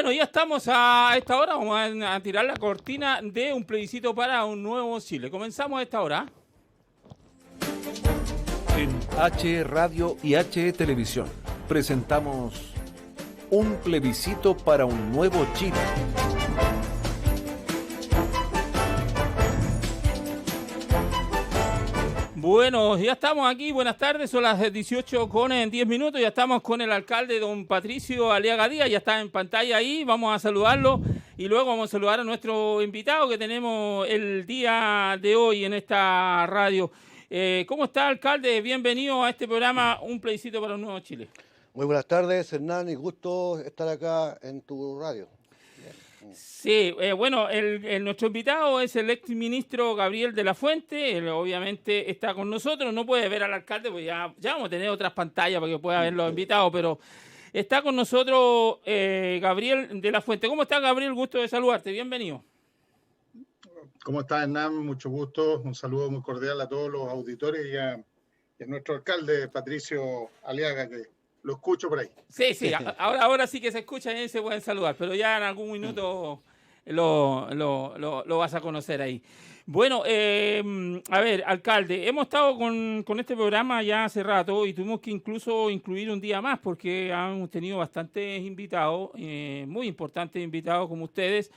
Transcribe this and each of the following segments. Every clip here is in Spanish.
Bueno, ya estamos a esta hora, vamos a tirar la cortina de un plebiscito para un nuevo Chile. Comenzamos a esta hora. En HE Radio y HE Televisión presentamos un plebiscito para un nuevo Chile. Bueno, ya estamos aquí, buenas tardes, son las 18 con 10 minutos, ya estamos con el alcalde don Patricio Aliaga Díaz, ya está en pantalla ahí, vamos a saludarlo y luego vamos a saludar a nuestro invitado que tenemos el día de hoy en esta radio. ¿Cómo está, alcalde? Bienvenido a este programa, Un plebiscito para un nuevo Chile. Muy buenas tardes, Hernán, y gusto estar acá en tu radio. Sí, bueno, nuestro invitado es el exministro Gabriel de la Fuente, él obviamente está con nosotros, no puede ver al alcalde, pues ya vamos a tener otras pantallas para que pueda ver los invitados, pero está con nosotros Gabriel de la Fuente. ¿Cómo está, Gabriel? Gusto de saludarte, bienvenido. ¿Cómo está, Hernán? Mucho gusto, un saludo muy cordial a todos los auditores y a nuestro alcalde, Patricio Aliaga, que lo escucho por ahí. Sí, ahora sí que se escucha y se pueden saludar, pero ya en algún minuto lo vas a conocer ahí. Bueno, a ver, alcalde, hemos estado con este programa ya hace rato y tuvimos que incluso incluir un día más porque hemos tenido bastantes invitados, muy importantes invitados como ustedes,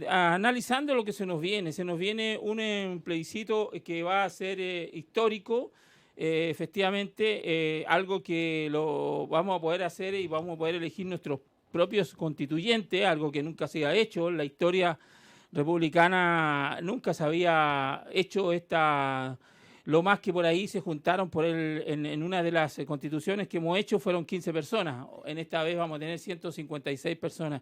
analizando lo que se nos viene. Se nos viene un plebiscito que va a ser histórico. Efectivamente, algo que lo vamos a poder hacer y vamos a poder elegir nuestros propios constituyentes, algo que nunca se ha hecho. En la historia republicana nunca se había hecho lo más que por ahí se juntaron en una de las constituciones que hemos hecho fueron 15 personas. En esta vez vamos a tener 156 personas.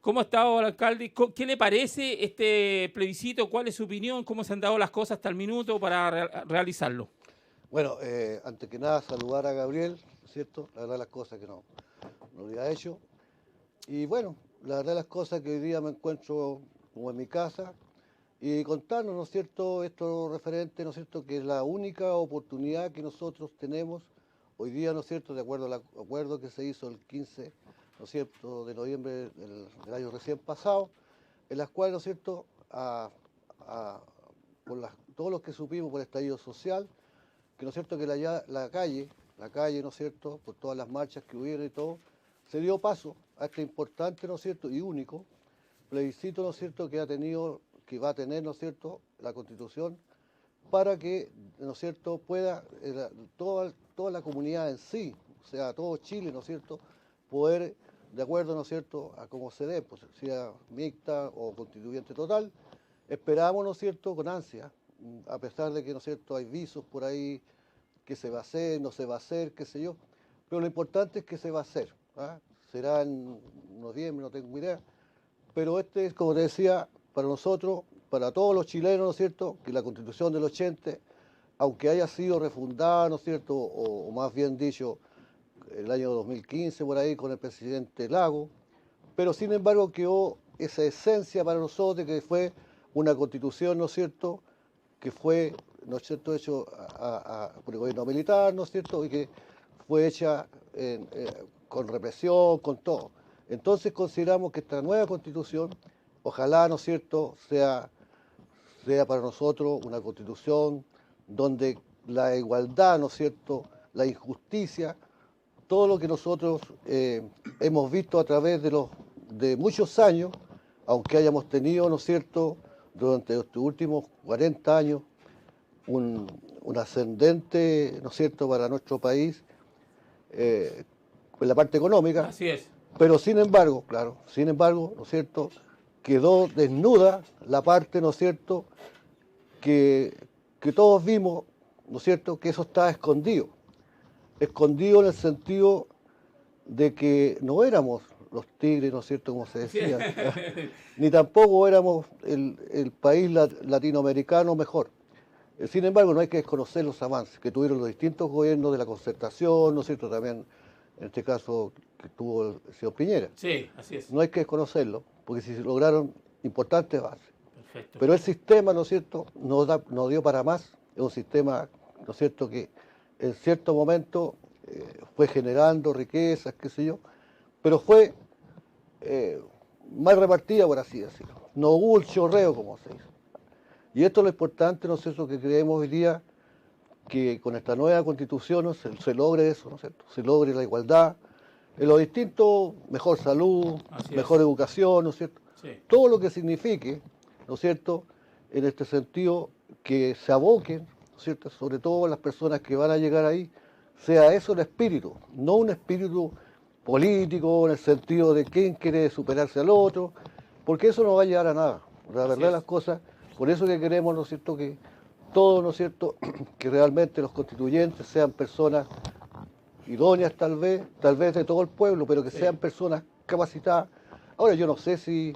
¿Cómo ha estado el alcalde? ¿Qué le parece este plebiscito? ¿Cuál es su opinión? ¿Cómo se han dado las cosas hasta el minuto para realizarlo? Bueno, antes que nada saludar a Gabriel, ¿cierto? La verdad de las cosas que no había hecho. Y bueno, la verdad de las cosas que hoy día me encuentro como en mi casa y contarnos, ¿no es cierto?, esto referente, ¿no es cierto?, que es la única oportunidad que nosotros tenemos hoy día, ¿no es cierto?, de acuerdo al acuerdo que se hizo el 15, ¿no es cierto?, de noviembre del año recién pasado, en las cuales, ¿no es cierto?, todos los que supimos por el estallido social, que no es cierto que la calle, ¿no es cierto?, por todas las marchas que hubieron y todo, se dio paso a este importante, ¿no es cierto?, y único plebiscito, ¿no es cierto?, que va a tener, ¿no es cierto?, la Constitución, para que, ¿no es cierto?, pueda toda la comunidad en sí, o sea, todo Chile, ¿no es cierto?, poder, de acuerdo, ¿no es cierto?, a cómo se dé, pues sea mixta o constituyente total, esperamos, ¿no es cierto?, con ansia, a pesar de que, ¿no es cierto?, hay visos por ahí, que se va a hacer, no se va a hacer, qué sé yo, pero lo importante es que se va a hacer, ¿ah? Será en noviembre, no tengo idea, pero este es, como te decía, para nosotros, para todos los chilenos, ¿no es cierto?, que la Constitución del 80, aunque haya sido refundada, ¿no es cierto?, o más bien dicho, el año 2015, por ahí, con el presidente Lago, pero sin embargo quedó esa esencia para nosotros, que fue una Constitución, ¿no es cierto?, que fue, ¿no es cierto?, hecho por el gobierno militar, ¿no es cierto?, y que fue hecha con represión, con todo. Entonces consideramos que esta nueva Constitución, ojalá, ¿no es cierto?, sea para nosotros una Constitución donde la igualdad, ¿no es cierto?, la injusticia, todo lo que nosotros hemos visto a través de muchos años, aunque hayamos tenido, ¿no es cierto?, durante estos últimos 40 años, un ascendente, ¿no es cierto?, para nuestro país, en la parte económica. Así es. Pero sin embargo, ¿no es cierto?, quedó desnuda la parte, ¿no es cierto?, que todos vimos, ¿no es cierto?, que eso estaba escondido en el sentido de que no éramos los tigres, ¿no es cierto?, como se decía, ni tampoco éramos el país latinoamericano mejor. Sin embargo, no hay que desconocer los avances que tuvieron los distintos gobiernos de la concertación, ¿no es cierto?, también en este caso que tuvo el señor Piñera. Sí, así es. No hay que desconocerlo, porque se lograron importantes bases. Perfecto. Pero el sistema, ¿no es cierto?, no dio para más. Es un sistema, ¿no es cierto?, que en cierto momento fue generando riquezas, qué sé yo, pero fue mal repartida, por así decirlo. No hubo el chorreo, como se dice. Y esto es lo importante, ¿no es cierto?, que creemos hoy día que con esta nueva constitución, ¿no?, se logre eso, ¿no es cierto?, se logre la igualdad en lo distinto, mejor salud, mejor educación, ¿no es cierto? Sí. Todo lo que signifique, ¿no es cierto?, en este sentido, que se aboquen, ¿no es cierto?, sobre todo las personas que van a llegar ahí, sea eso el espíritu, no un espíritu político en el sentido de quién quiere superarse al otro, porque eso no va a llegar a nada. La verdad de las cosas, por eso que queremos, ¿no es cierto?, que todos, ¿no es cierto?, que realmente los constituyentes sean personas idóneas tal vez de todo el pueblo, pero que sean personas capacitadas. Ahora yo no sé si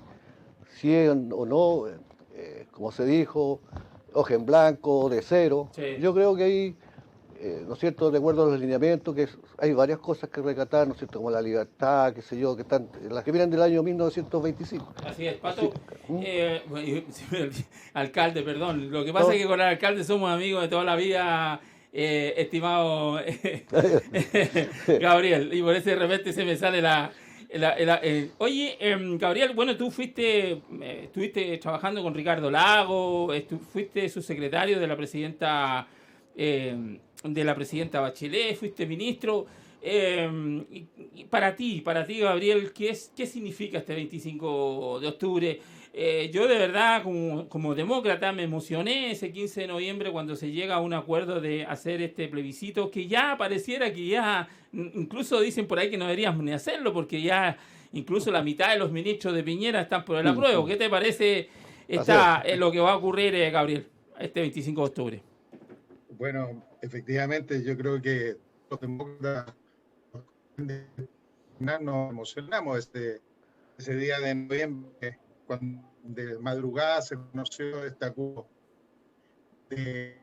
es o no, como se dijo, hoja en blanco, de cero. Sí. Yo creo que ahí, ¿no es cierto?, de acuerdo a los lineamientos, que hay varias cosas que rescatar, ¿no es cierto?, como la libertad, qué sé yo, que están, las que vienen del año 1925. Así es, Pato. Alcalde, perdón. Lo que pasa es que con el alcalde somos amigos de toda la vida, estimado Gabriel, y por eso de repente se me sale Oye, Gabriel, bueno, tú estuviste trabajando con Ricardo Lago, fuiste subsecretario de la presidenta Bachelet, fuiste ministro. Y para ti, Gabriel, ¿qué significa este 25 de octubre? Yo de verdad, como demócrata, me emocioné ese 15 de noviembre cuando se llega a un acuerdo de hacer este plebiscito, que ya pareciera que ya, incluso dicen por ahí que no deberíamos ni hacerlo, porque ya incluso la mitad de los ministros de Piñera están por el apruebo. ¿Qué te parece lo que va a ocurrir, Gabriel, este 25 de octubre? Bueno, efectivamente, yo creo que los demócratas nos emocionamos ese día de noviembre, cuando de madrugada se conoció este acuerdo de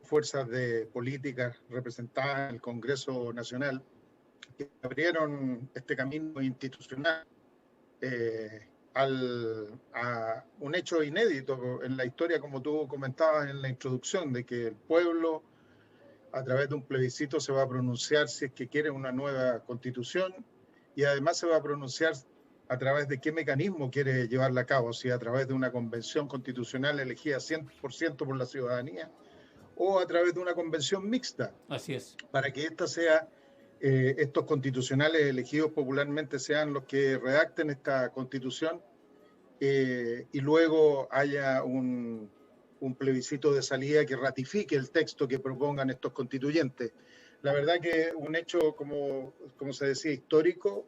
fuerzas de políticas representadas en el Congreso Nacional, que abrieron este camino institucional a un hecho inédito en la historia, como tú comentabas en la introducción, de que el pueblo, a través de un plebiscito, se va a pronunciar si es que quiere una nueva constitución, y además se va a pronunciar a través de qué mecanismo quiere llevarla a cabo, si a través de una convención constitucional elegida 100% por la ciudadanía o a través de una convención mixta. Así es. Para que estos constitucionales elegidos popularmente sean los que redacten esta constitución, y luego haya un plebiscito de salida que ratifique el texto que propongan estos constituyentes. La verdad que un hecho, como se decía, histórico,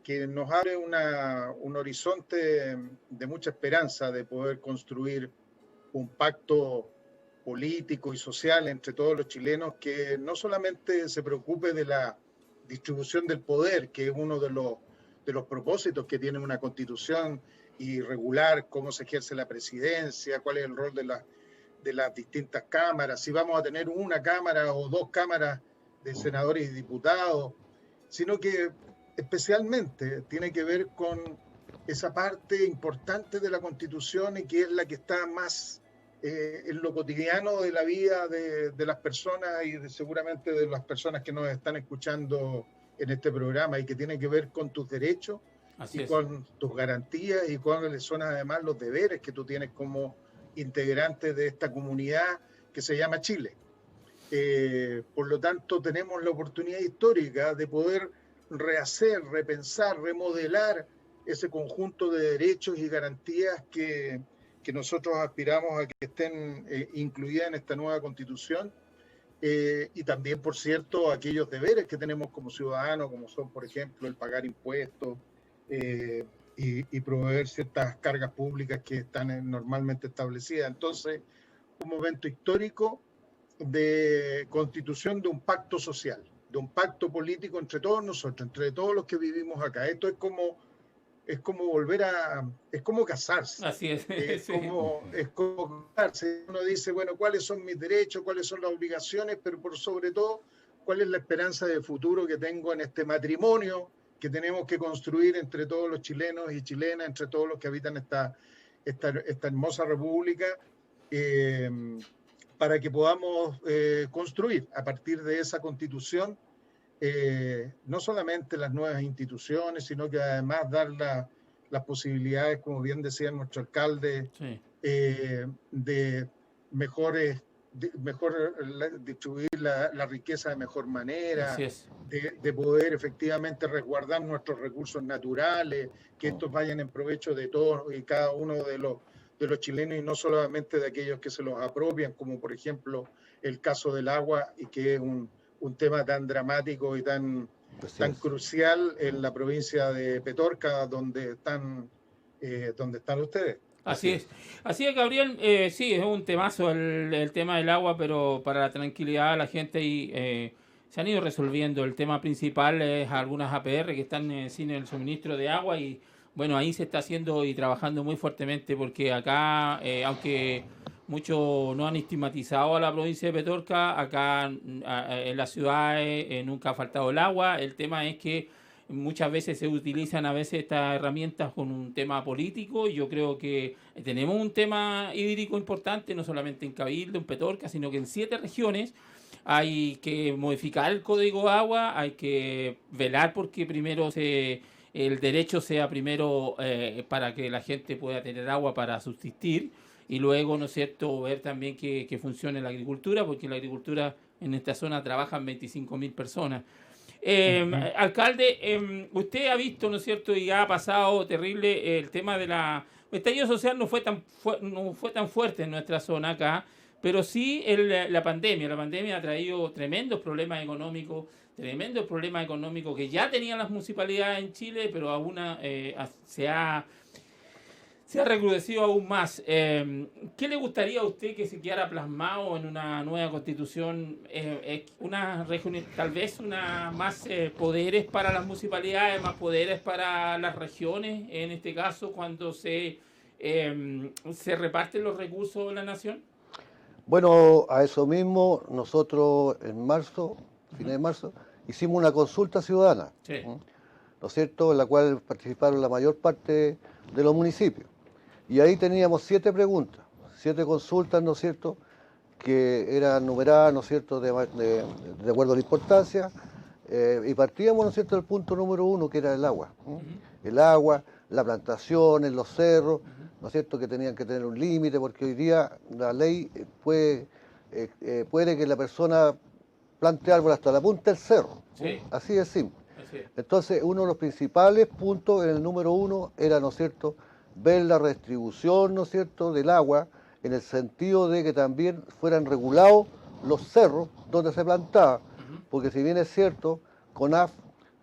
que nos abre un horizonte de mucha esperanza de poder construir un pacto político y social entre todos los chilenos que no solamente se preocupe de la distribución del poder, que es uno de los propósitos que tiene una constitución, y regular cómo se ejerce la presidencia, cuál es el rol de las distintas cámaras, si vamos a tener una cámara o dos cámaras de senadores y diputados, sino que especialmente tiene que ver con esa parte importante de la Constitución, y que es la que está más en lo cotidiano de la vida de las personas, y seguramente de las personas que nos están escuchando en este programa, y que tiene que ver con tus derechos con tus garantías, y cuáles son además los deberes que tú tienes como integrante de esta comunidad que se llama Chile. Por lo tanto, tenemos la oportunidad histórica de poder rehacer, repensar, remodelar ese conjunto de derechos y garantías que nosotros aspiramos a que estén incluidas en esta nueva Constitución, y también, por cierto, aquellos deberes que tenemos como ciudadanos, como son, por ejemplo, el pagar impuestos, y proveer ciertas cargas públicas que están normalmente establecidas. Entonces, un momento histórico de constitución de un pacto social, de un pacto político entre todos nosotros, entre todos los que vivimos acá. Esto es como es como casarse. Así es. Es como casarse. Uno dice, bueno, ¿cuáles son mis derechos? ¿Cuáles son las obligaciones? Pero por sobre todo, ¿cuál es la esperanza de futuro que tengo en este matrimonio que tenemos que construir entre todos los chilenos y chilenas, entre todos los que habitan esta hermosa república, para que podamos construir a partir de esa constitución no solamente las nuevas instituciones, sino que además dar las posibilidades, como bien decía nuestro alcalde, Sí. De distribuir la riqueza de mejor manera, Así es. de poder efectivamente resguardar nuestros recursos naturales, que estos vayan en provecho de todos y cada uno de los chilenos y no solamente de aquellos que se los apropian, como por ejemplo el caso del agua, y que es un tema tan dramático y tan crucial en la provincia de Petorca, donde están ustedes. Así es, Gabriel. Sí, es un temazo el tema del agua, pero para la tranquilidad de la gente se han ido resolviendo. El tema principal es algunas APR que están sin el suministro de agua y bueno, ahí se está haciendo y trabajando muy fuertemente porque acá, aunque muchos no han estigmatizado a la provincia de Petorca, acá en las ciudades nunca ha faltado el agua. El tema es que muchas veces se utilizan a veces estas herramientas con un tema político y yo creo que tenemos un tema hídrico importante, no solamente en Cabildo, en Petorca, sino que en 7 regiones. Hay que modificar el código de agua, hay que velar porque primero el derecho sea primero para que la gente pueda tener agua para subsistir y luego, ¿no es cierto?, ver también que funcione la agricultura, porque la agricultura en esta zona trabajan 25.000 personas. Alcalde, usted ha visto, ¿no es cierto?, y ha pasado terrible el tema de el estallido social no fue tan fuerte en nuestra zona acá, pero sí la pandemia. La pandemia ha traído tremendos problemas económicos que ya tenían las municipalidades en Chile, pero aún se ha recrudecido aún más. ¿Qué le gustaría a usted que se quedara plasmado en una nueva constitución? Tal vez más poderes para las municipalidades, más poderes para las regiones, en este caso, cuando se reparten los recursos de la nación. Bueno, a eso mismo nosotros en marzo, fines de marzo, hicimos una consulta ciudadana, sí. ¿no es cierto?, en la cual participaron la mayor parte de los municipios. Y ahí teníamos 7 preguntas, 7 consultas, ¿no es cierto?, que eran numeradas, ¿no es cierto?, de acuerdo a la importancia, y partíamos, ¿no es cierto?, del punto número 1, que era el agua. El agua, las plantaciones, los cerros, ¿no es cierto?, que tenían que tener un límite, porque hoy día la ley puede que la persona plante árbol hasta la punta del cerro. Sí. Así de simple. Así es. Entonces, uno de los principales puntos en el número 1 era, ¿no es cierto?, ver la redistribución, ¿no es cierto?, del agua, en el sentido de que también fueran regulados los cerros donde se plantaba, porque si bien es cierto, CONAF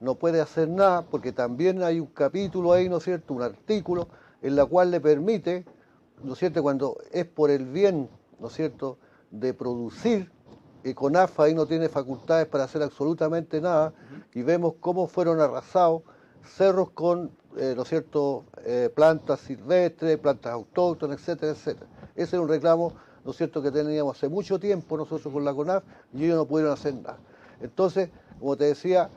no puede hacer nada, porque también hay un capítulo ahí, ¿no es cierto?, un artículo, en la cual le permite, ¿no es cierto?, cuando es por el bien, ¿no es cierto?, de producir, CONAF ahí no tiene facultades para hacer absolutamente nada, y vemos cómo fueron arrasados cerros con, ¿no es cierto?, plantas silvestres, plantas autóctonas, etcétera, etcétera. Ese es un reclamo, ¿no es cierto?, que teníamos hace mucho tiempo nosotros con la CONAF y ellos no pudieron hacer nada. Entonces, como te decía,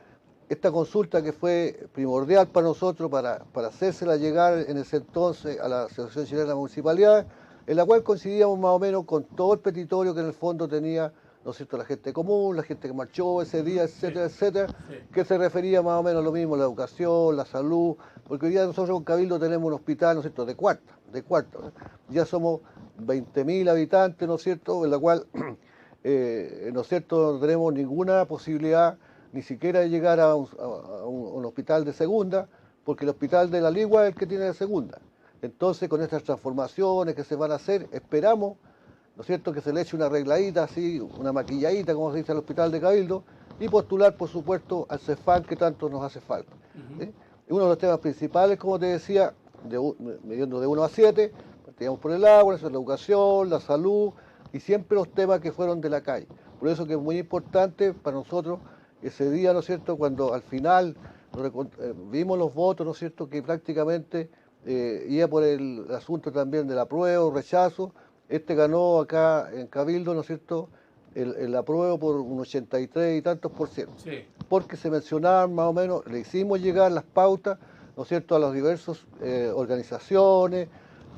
esta consulta que fue primordial para nosotros, para hacérsela llegar en ese entonces a la Asociación Chilena de Municipalidades, en la cual coincidíamos más o menos con todo el petitorio que en el fondo tenía, ¿no es cierto?, la gente común, la gente que marchó ese día, etcétera, etcétera, que se refería más o menos a lo mismo, la educación, la salud, porque hoy día nosotros con Cabildo tenemos un hospital, ¿no es cierto?, de cuarta, ya somos 20.000 habitantes, ¿no es cierto?, en la cual, ¿no es cierto?, no tenemos ninguna posibilidad ni siquiera de llegar a un hospital de segunda, porque el hospital de La Ligua es el que tiene de segunda. Entonces, con estas transformaciones que se van a hacer, esperamos, ¿no es cierto?, que se le eche una arregladita, así, una maquilladita, como se dice, al hospital de Cabildo, y postular, por supuesto, al CEFAM que tanto nos hace falta. Uno de los temas principales, como te decía, mediendo de 1 a 7, partíamos por el agua, la educación, la salud, y siempre los temas que fueron de la calle. Por eso que es muy importante para nosotros ese día, ¿no es cierto?, cuando al final vimos los votos, ¿no es cierto?, que prácticamente iba por el asunto también del apruebo, rechazo. Ganó acá en Cabildo, ¿no es cierto?, el apruebo por un 83 y tantos %. Sí. Porque se mencionaban más o menos, le hicimos llegar las pautas, ¿no es cierto?, a las diversas organizaciones,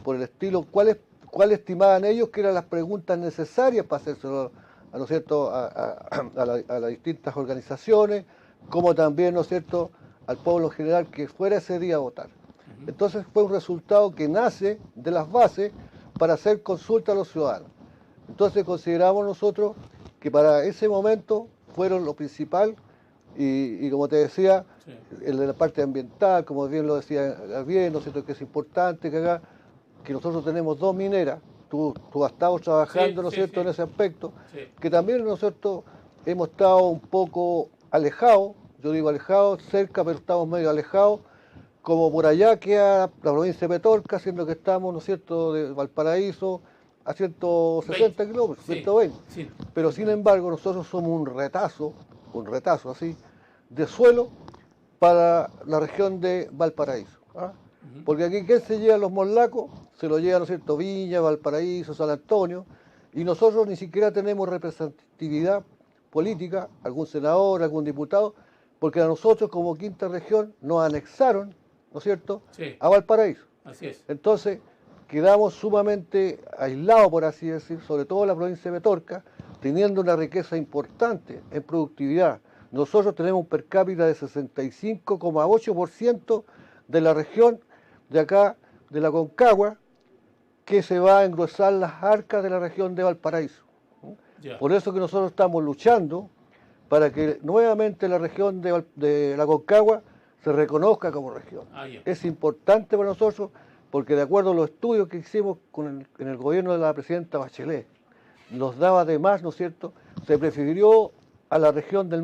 por el estilo, ¿cuál estimaban ellos que eran las preguntas necesarias para hacérselo, ¿no es cierto?, a las distintas organizaciones, como también, ¿no es cierto?, al pueblo en general que fuera ese día a votar. Entonces fue un resultado que nace de las bases para hacer consulta a los ciudadanos. Entonces consideramos nosotros que para ese momento fueron lo principal y como te decía, Sí. el de la parte ambiental, como bien lo decía Gabriel, ¿no es cierto?, que es importante que acá, que nosotros tenemos 2 mineras, tú has estado trabajando, Sí, ¿no es sí, cierto?, sí. en ese aspecto, Sí. que también nosotros hemos estado un poco alejados, yo digo alejados, cerca, pero estamos medio alejados, como por allá queda la provincia de Petorca, siendo que estamos, ¿no es cierto?, de Valparaíso a 160 kilómetros, Sí, 120. sí. Pero sin embargo nosotros somos un retazo así, de suelo para la región de Valparaíso. ¿Ah? Porque aquí, ¿quién se lleva los morlacos? Se lo lleva, ¿no es cierto?, Viña, Valparaíso, San Antonio, y nosotros ni siquiera tenemos representatividad política, algún senador, algún diputado, porque a nosotros como quinta región nos anexaron, ¿no es cierto?, Sí. a Valparaíso. Así es. Entonces, quedamos sumamente aislados, por así decir, sobre todo la provincia de Petorca, teniendo una riqueza importante en productividad. Nosotros tenemos un per cápita de 65,8% de la región de acá, de la Concagua, que se va a engrosar las arcas de la región de Valparaíso. Ya. Por eso que nosotros estamos luchando para que nuevamente la región de la Concagua se reconozca como región. Ya. Es importante para nosotros porque de acuerdo a los estudios que hicimos en el gobierno de la presidenta Bachelet, nos daba de más, ¿no es cierto? Se prefirió a la región del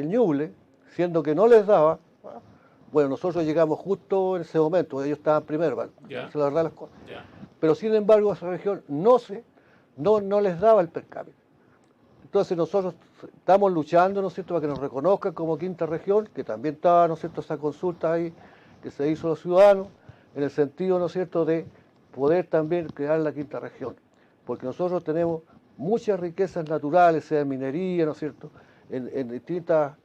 Ñuble, siendo que no les daba. Bueno, nosotros llegamos justo en ese momento, ellos estaban primero, ¿vale? Ya. Se la verdad las cosas. Ya. Pero sin embargo a esa región no les daba el per cápita. Entonces nosotros estamos luchando, ¿no es cierto?, para que nos reconozcan como quinta región, que también estaba, ¿no es cierto?, esa consulta ahí que se hizo a los ciudadanos, en el sentido, ¿no es cierto?, de poder también crear la quinta región. Porque nosotros tenemos muchas riquezas naturales, sea en minería, ¿no es cierto?, en distintas,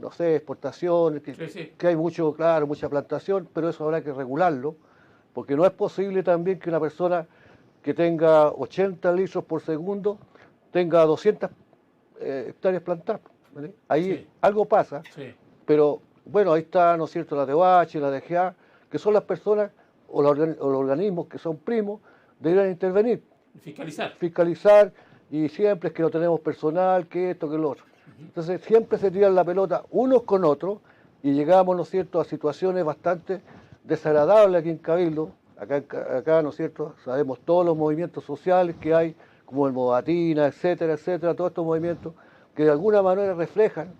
no sé, exportaciones, que hay mucho, claro, mucha plantación, pero eso habrá que regularlo, porque no es posible también que una persona que tenga 80 litros por segundo tenga 200 hectáreas plantadas. ¿Vale? Ahí algo pasa, pero bueno, ahí está, ¿no es cierto?, la DOH, la DGA, que son las personas o los organismos que son primos, deberían intervenir. Fiscalizar, y siempre es que no tenemos personal, que esto, que lo otro. Entonces siempre se tiran la pelota unos con otros y llegamos, ¿no es cierto?, a situaciones bastante desagradables aquí en Cabildo. Acá, ¿no es cierto?, sabemos todos los movimientos sociales que hay, como el Movatina, etcétera, etcétera, todos estos movimientos que de alguna manera reflejan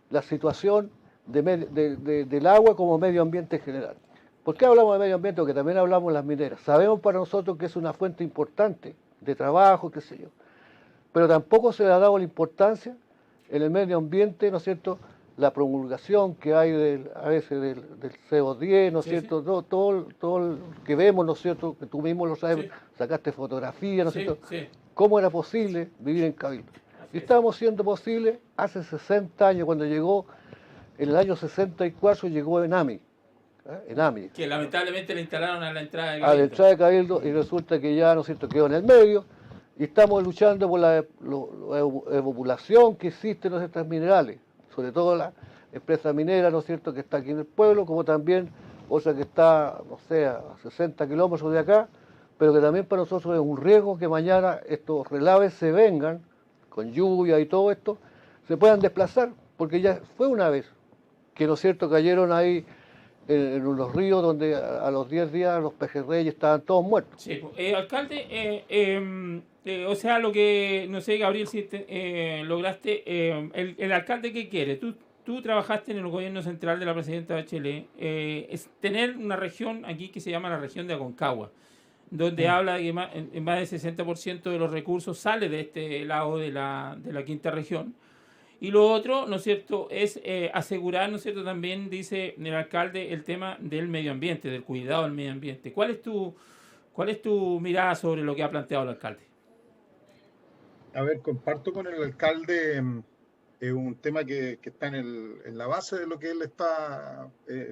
la situación del agua como medio ambiente en general. ¿Por qué hablamos de medio ambiente? Porque también hablamos de las mineras. Sabemos para nosotros que es una fuente importante de trabajo, qué sé yo, pero tampoco se le ha dado la importancia en el medio ambiente, ¿no es cierto?, la promulgación que hay a veces del CO10, ¿no es cierto?, todo lo que vemos, ¿no es cierto?, que tú mismo lo sabes, sacaste fotografías, ¿no es cierto?, cómo era posible vivir en Cabildo. Y estábamos siendo posible hace 60 años, cuando llegó, en el año 64 llegó Enami. Enami. Que lamentablemente le instalaron a la entrada de Cabildo. A la Cabildo. entrada de Cabildo, y resulta que ya, ¿no es cierto?, quedó en el medio, y estamos luchando por la evapolación que existe en estas minerales, sobre todo la empresa minera, ¿no es cierto?, que está aquí en el pueblo, como también otra que está, no sé, a 60 kilómetros de acá, pero que también para nosotros es un riesgo que mañana estos relaves se vengan, con lluvia y todo esto, se puedan desplazar, porque ya fue una vez que, ¿no es cierto?, cayeron ahí en unos ríos donde a los 10 días los pejerreyes estaban todos muertos. Sí, alcalde, o sea, lo que, no sé, Gabriel, si lograste, el alcalde, ¿qué quiere? Tú trabajaste en el gobierno central de la presidenta Bachelet, es tener una región aquí que se llama la región de Aconcagua, donde habla de que más del 60% de los recursos sale de este lado de la quinta región. Y lo otro, ¿no es cierto?, es asegurar, ¿no es cierto?, también dice el alcalde el tema del medio ambiente, del cuidado del medio ambiente. ¿Cuál es tu mirada sobre lo que ha planteado el alcalde? A ver, comparto con el alcalde un tema que está en la base de lo que él está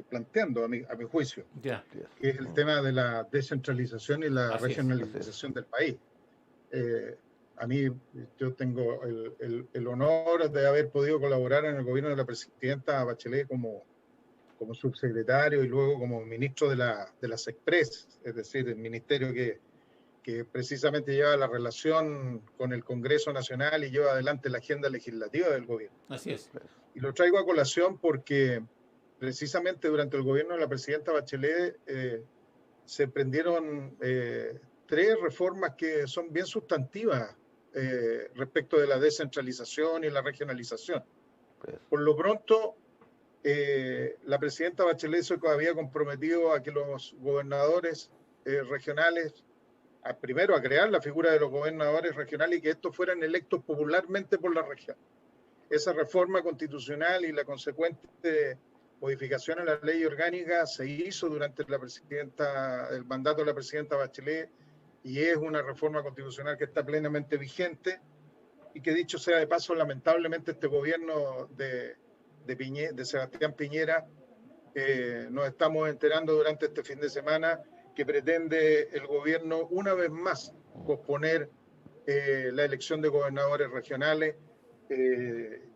planteando, a mi juicio, Ya. que es el tema de la descentralización y la regionalización del país. a mí, yo tengo el honor de haber podido colaborar en el gobierno de la presidenta Bachelet como subsecretario y luego como ministro de la SECPRES, es decir, el ministerio que precisamente lleva la relación con el Congreso Nacional y lleva adelante la agenda legislativa del gobierno. Así es. Y lo traigo a colación porque precisamente durante el gobierno de la presidenta Bachelet se emprendieron 3 reformas que son bien sustantivas respecto de la descentralización y la regionalización. Por lo pronto, la presidenta Bachelet se había comprometido a que los gobernadores regionales, primero a crear la figura de los gobernadores regionales y que estos fueran electos popularmente por la región. Esa reforma constitucional y la consecuente modificación a la ley orgánica se hizo durante el mandato de la presidenta Bachelet y es una reforma constitucional que está plenamente vigente y que, dicho sea de paso, lamentablemente este gobierno de Sebastián Piñera nos estamos enterando durante este fin de semana que pretende el gobierno una vez más posponer la elección de gobernadores regionales,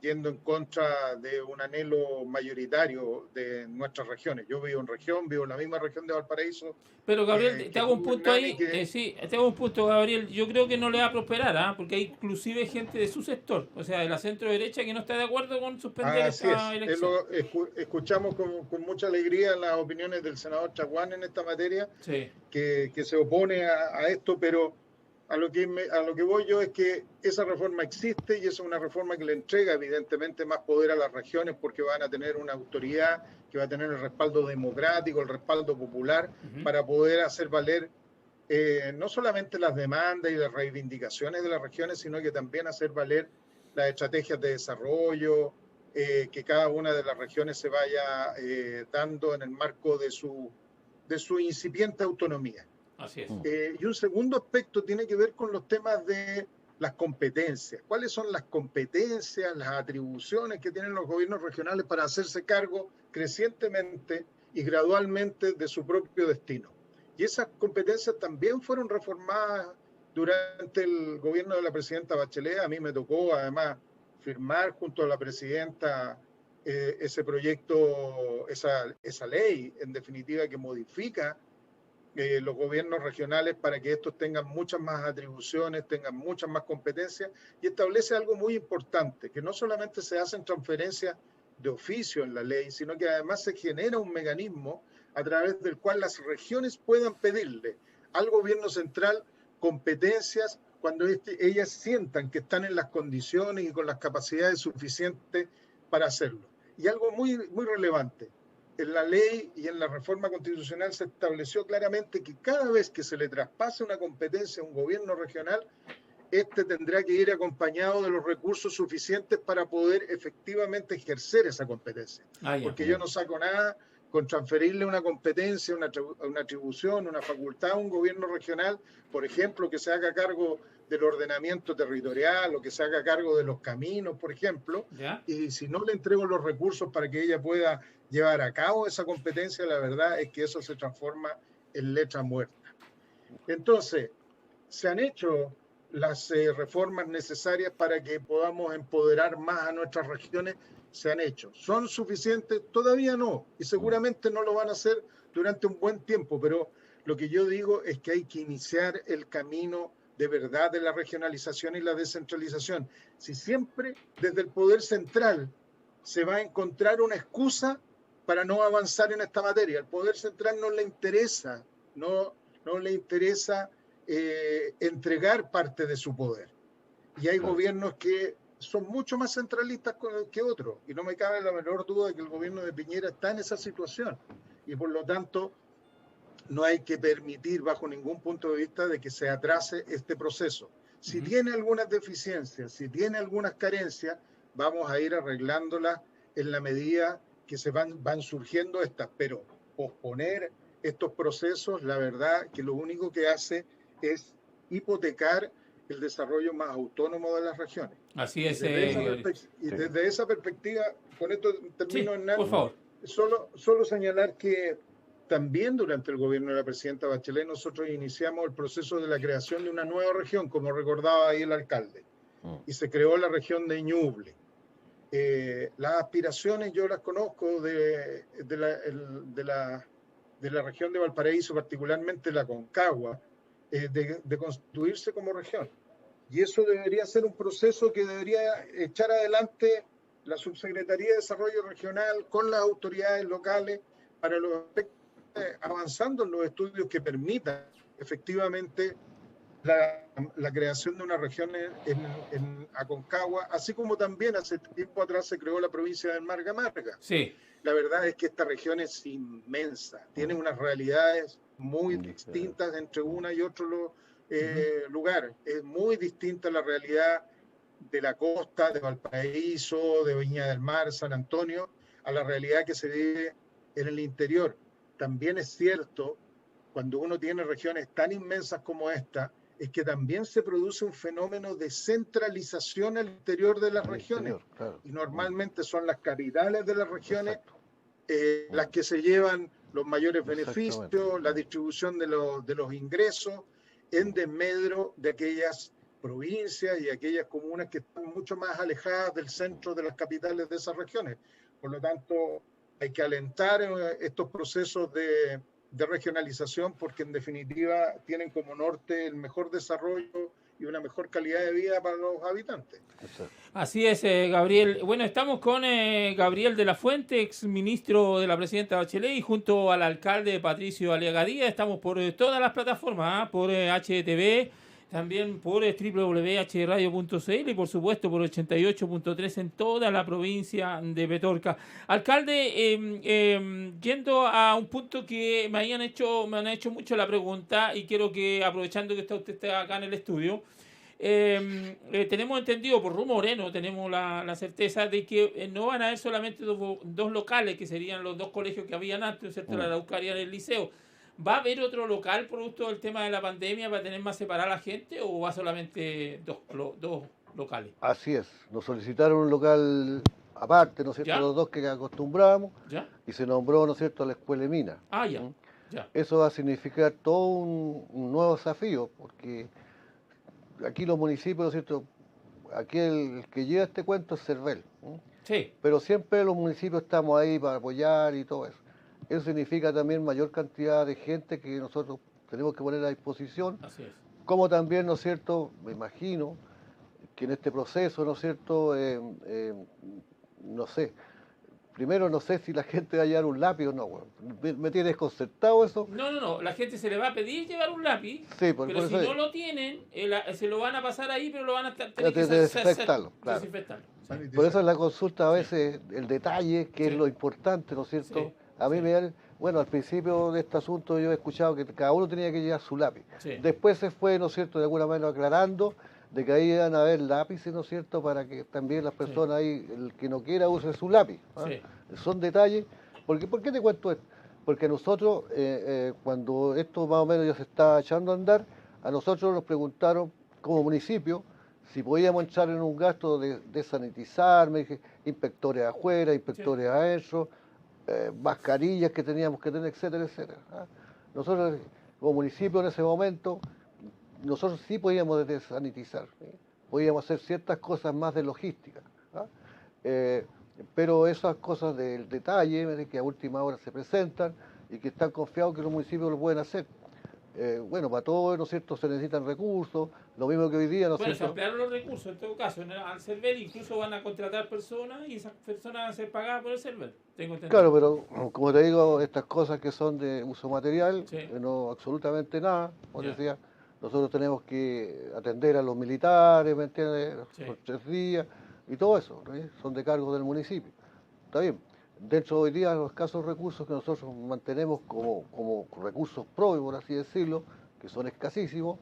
yendo en contra de un anhelo mayoritario de nuestras regiones. Yo vivo en la misma región de Valparaíso. Pero Gabriel, te hago un punto ahí, sí, te hago un punto, Gabriel, yo creo que no le va a prosperar, porque hay inclusive gente de su sector, o sea, de la centro derecha que no está de acuerdo con suspender esta elección. Escuchamos con mucha alegría las opiniones del senador Chaguán en esta materia, sí, que se opone a esto, pero a lo que voy yo es que esa reforma existe y es una reforma que le entrega evidentemente más poder a las regiones porque van a tener una autoridad que va a tener el respaldo democrático, el respaldo popular para poder hacer valer no solamente las demandas y las reivindicaciones de las regiones, sino que también hacer valer las estrategias de desarrollo que cada una de las regiones se vaya dando en el marco de su incipiente autonomía. Así es. Y un segundo aspecto tiene que ver con los temas de las competencias. ¿Cuáles son las competencias, las atribuciones que tienen los gobiernos regionales para hacerse cargo crecientemente y gradualmente de su propio destino? Y esas competencias también fueron reformadas durante el gobierno de la presidenta Bachelet. A mí me tocó además firmar junto a la presidenta ese proyecto, esa ley, en definitiva, que modifica los gobiernos regionales para que estos tengan muchas más atribuciones, tengan muchas más competencias y establece algo muy importante, que no solamente se hacen transferencias de oficio en la ley, sino que además se genera un mecanismo a través del cual las regiones puedan pedirle al gobierno central competencias cuando ellas sientan que están en las condiciones y con las capacidades suficientes para hacerlo. Y algo muy, muy relevante, en la ley y en la reforma constitucional se estableció claramente que cada vez que se le traspase una competencia a un gobierno regional, este tendrá que ir acompañado de los recursos suficientes para poder efectivamente ejercer esa competencia. Porque yo no saco nada con transferirle una competencia, una atribución, una facultad a un gobierno regional, por ejemplo, que se haga cargo del ordenamiento territorial o que se haga cargo de los caminos, por ejemplo, y si no le entrego los recursos para que ella pueda llevar a cabo esa competencia, la verdad es que eso se transforma en letra muerta. Entonces, se han hecho las reformas necesarias para que podamos empoderar más a nuestras regiones, se han hecho. ¿Son suficientes? Todavía no, y seguramente no lo van a hacer durante un buen tiempo, pero lo que yo digo es que hay que iniciar el camino de verdad de la regionalización y la descentralización. Si siempre desde el poder central se va a encontrar una excusa para no avanzar en esta materia. Al poder central no le interesa, no le interesa entregar parte de su poder. Y hay gobiernos que son mucho más centralistas que otros. Y no me cabe la menor duda de que el gobierno de Piñera está en esa situación. Y por lo tanto, no hay que permitir bajo ningún punto de vista de que se atrase este proceso. Si tiene algunas deficiencias, si tiene algunas carencias, vamos a ir arreglándolas en la medida que se van surgiendo estas, pero posponer estos procesos, la verdad que lo único que hace es hipotecar el desarrollo más autónomo de las regiones. Así es. Desde esa perspectiva, con esto termino, sí, Hernán, por favor. Solo señalar que también durante el gobierno de la presidenta Bachelet nosotros iniciamos el proceso de la creación de una nueva región, como recordaba ahí el alcalde, y se creó la región de Ñuble. Las aspiraciones yo las conozco de la región de Valparaíso, particularmente la Concagua, de constituirse como región. Y eso debería ser un proceso que debería echar adelante la Subsecretaría de Desarrollo Regional con las autoridades locales para los aspectos, avanzando en los estudios que permitan efectivamente la creación de una región en Aconcagua, así como también hace tiempo atrás se creó la provincia del Marga Marga. Sí. La verdad es que esta región es inmensa, tiene unas realidades muy distintas entre una y otro lugar. Es muy distinta la realidad de la costa, de Valparaíso, de Viña del Mar, San Antonio, a la realidad que se vive en el interior. También es cierto, cuando uno tiene regiones tan inmensas como esta, es que también se produce un fenómeno de centralización al interior de las regiones. Claro. Y normalmente son las capitales de las regiones las que se llevan los mayores beneficios, la distribución de los ingresos en desmedro de aquellas provincias y aquellas comunas que están mucho más alejadas del centro de las capitales de esas regiones. Por lo tanto, hay que alentar estos procesos de regionalización porque en definitiva tienen como norte el mejor desarrollo y una mejor calidad de vida para los habitantes. Así es, Gabriel. Bueno, estamos con Gabriel de la Fuente, ex ministro de la presidenta Bachelet, y junto al alcalde Patricio Aliaga Díaz. Estamos por todas las plataformas, por HTV, también por www.hradio.cl y por supuesto por 88.3 en toda la provincia de Petorca. Alcalde, yendo a un punto que me han hecho mucho la pregunta y quiero que, aprovechando que usted está acá en el estudio, tenemos entendido por rumores, no tenemos la certeza de que no van a haber solamente dos locales, que serían los dos colegios que habían antes, ¿cierto? La Araucaria y el Liceo. ¿Va a haber otro local producto del tema de la pandemia para tener más separada a la gente o va solamente dos locales? Así es, nos solicitaron un local aparte, ¿no es cierto? ¿Ya? Los dos que acostumbrábamos, ¿ya? Y se nombró, ¿no es cierto?, la Escuela de Minas. Ah, ya. Ya. Eso va a significar todo un nuevo desafío, porque aquí los municipios, ¿no es cierto?, aquí el que lleva este cuento es Cervel. Sí. Pero siempre los municipios estamos ahí para apoyar y todo eso. Eso significa también mayor cantidad de gente que nosotros tenemos que poner a disposición. Así es. Como también, ¿no es cierto?, me imagino que en este proceso, ¿no es cierto?, no sé, primero no sé si la gente va a llevar un lápiz o no, bueno. ¿Me tiene desconcertado eso? No, la gente se le va a pedir llevar un lápiz, sí, pero si no lo tienen, se lo van a pasar ahí, pero lo van a tener que desinfectarlo. Claro. Sí. Por eso en la consulta a veces el detalle, que es lo importante, ¿no es cierto? Sí. A mí me da, bueno, al principio de este asunto yo he escuchado que cada uno tenía que llevar su lápiz. Sí. Después se fue, ¿no es cierto?, de alguna manera aclarando de que ahí iban a haber lápices, ¿no es cierto?, para que también las personas ahí, el que no quiera, use su lápiz. Sí. Son detalles. ¿Por qué te cuento esto? Porque a nosotros, cuando esto más o menos ya se está echando a andar, a nosotros nos preguntaron como municipio si podíamos entrar en un gasto de sanitizar, me dije, inspectores afuera, inspectores adentro, mascarillas que teníamos que tener, etcétera, etcétera. Nosotros, como municipio en ese momento, nosotros sí podíamos desanitizar, podíamos hacer ciertas cosas más de logística, pero esas cosas del detalle que a última hora se presentan y que están confiados que los municipios lo pueden hacer. Bueno, para todo, ¿no es cierto?, se necesitan recursos, lo mismo que hoy día, ¿no es cierto? Bueno, se ampliaron los recursos, en todo caso, al Cervel incluso van a contratar personas y esas personas van a ser pagadas por el Cervel, tengo entendido. Claro, pero como te digo, estas cosas que son de uso material, no absolutamente nada, como decía, nosotros tenemos que atender a los militares, ¿me entiendes?, por 3 días, y todo eso, ¿no? Son de cargo del municipio. Está bien. Dentro de hoy día, los escasos recursos que nosotros mantenemos como recursos propios, por así decirlo, que son escasísimos,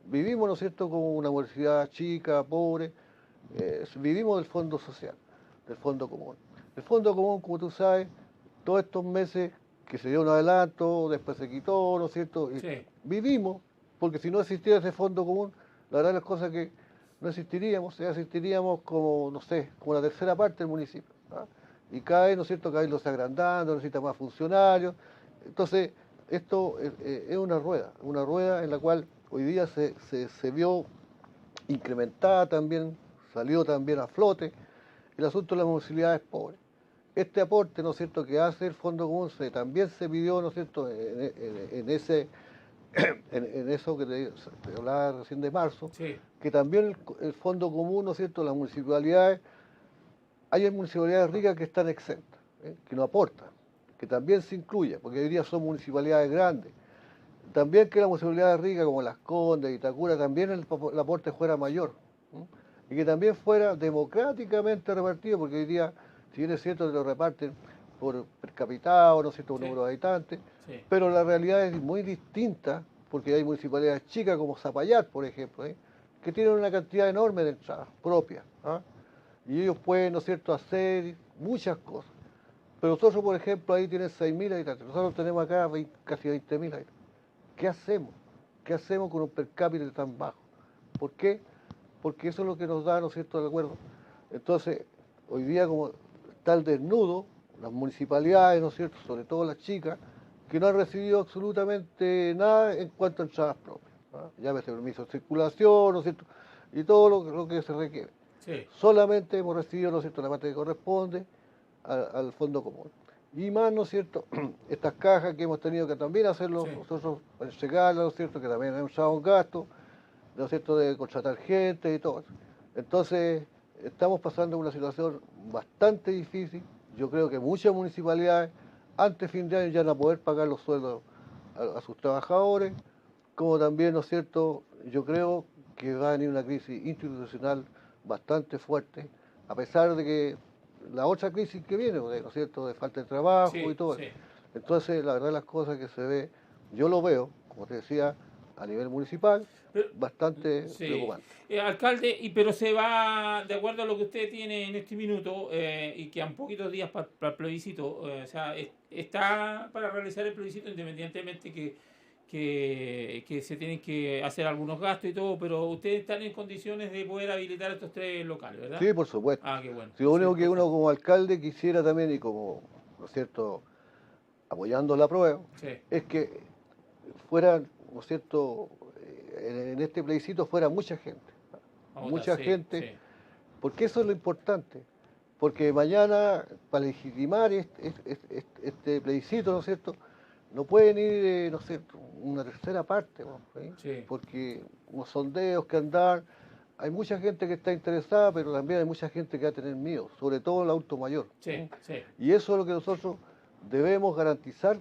vivimos, ¿no es cierto?, como una universidad chica, pobre, vivimos del fondo social, del fondo común. El fondo común, como tú sabes, todos estos meses que se dio un adelanto, después se quitó, ¿no es cierto? Y vivimos, porque si no existiera ese fondo común, la verdad es cosa que no existiríamos, como, no sé, como la tercera parte del municipio. Y cada vez, ¿no es cierto?, cada vez lo está agrandando, necesita más funcionarios, Entonces, esto es una rueda en la cual hoy día se vio incrementada también, salió también a flote el asunto de las municipalidades pobres. Este aporte, ¿no es cierto?, que hace el Fondo Común también se pidió, ¿no es cierto?, en eso que te hablaba recién de marzo, Sí. que también el Fondo Común, ¿no es cierto?, las municipalidades, hay municipalidades ricas que están exentas, que no aportan, que también se incluya, porque hoy día son municipalidades grandes. También que las municipalidades ricas como Las Condes, Itacura, también el aporte fuera mayor, ¿no? Y que también fuera democráticamente repartido, porque hoy día, si bien es cierto que lo reparten por per capita, ¿no es cierto?, por número de habitantes, Sí. pero la realidad es muy distinta, porque hay municipalidades chicas como Zapallar, por ejemplo, que tienen una cantidad enorme de entradas propias, ¿ah? Y ellos pueden, ¿no es cierto?, hacer muchas cosas. Pero nosotros, por ejemplo, ahí tienen 6.000 habitantes, nosotros tenemos acá casi 20.000 habitantes. ¿Qué hacemos? ¿Qué hacemos con un per cápita tan bajo? ¿Por qué? Porque eso es lo que nos da, ¿no es cierto?, el acuerdo. Entonces, hoy día como está el desnudo, las municipalidades, ¿no es cierto?, sobre todo las chicas, que no han recibido absolutamente nada en cuanto a entradas propias, ¿no? Llámese permiso de circulación, ¿no es cierto?, y todo lo que se requiere. Sí. Solamente hemos recibido, ¿no es cierto?, la parte que corresponde al Fondo Común. Y más, ¿no es cierto?, estas cajas que hemos tenido que también hacerlo nosotros, entregarlas, ¿no es cierto?, que también hemos usado un gasto, ¿no es cierto?, de contratar gente y todo eso. Entonces, estamos pasando una situación bastante difícil. Yo creo que muchas municipalidades, antes de fin de año, ya no van a poder pagar los sueldos a sus trabajadores, como también, ¿no es cierto?, yo creo que va a venir una crisis institucional bastante fuerte, a pesar de que la otra crisis que viene, ¿no es cierto?, de falta de trabajo y todo eso. Entonces, la verdad, las cosas que se ve, yo lo veo, como te decía, a nivel municipal, bastante preocupante. Alcalde, pero se va, de acuerdo a lo que usted tiene en este minuto, y que a poquitos días para el plebiscito, o sea, está para realizar el plebiscito independientemente que se tienen que hacer algunos gastos y todo, pero ustedes están en condiciones de poder habilitar estos 3 locales, ¿verdad? Sí, por supuesto. Ah, qué bueno. Si lo único Sí, que uno como alcalde quisiera también, y como, ¿no es cierto?, apoyando la prueba, es que fuera, ¿no es cierto?, en este plebiscito fuera mucha gente. Mucha gente, porque eso es lo importante. Porque mañana, para legitimar este plebiscito, ¿no es cierto?, no pueden ir, no sé, una tercera parte, ¿no? ¿Sí? Porque los sondeos que andan, hay mucha gente que está interesada, pero también hay mucha gente que va a tener miedo, sobre todo el adulto mayor. Y eso es lo que nosotros debemos garantizar,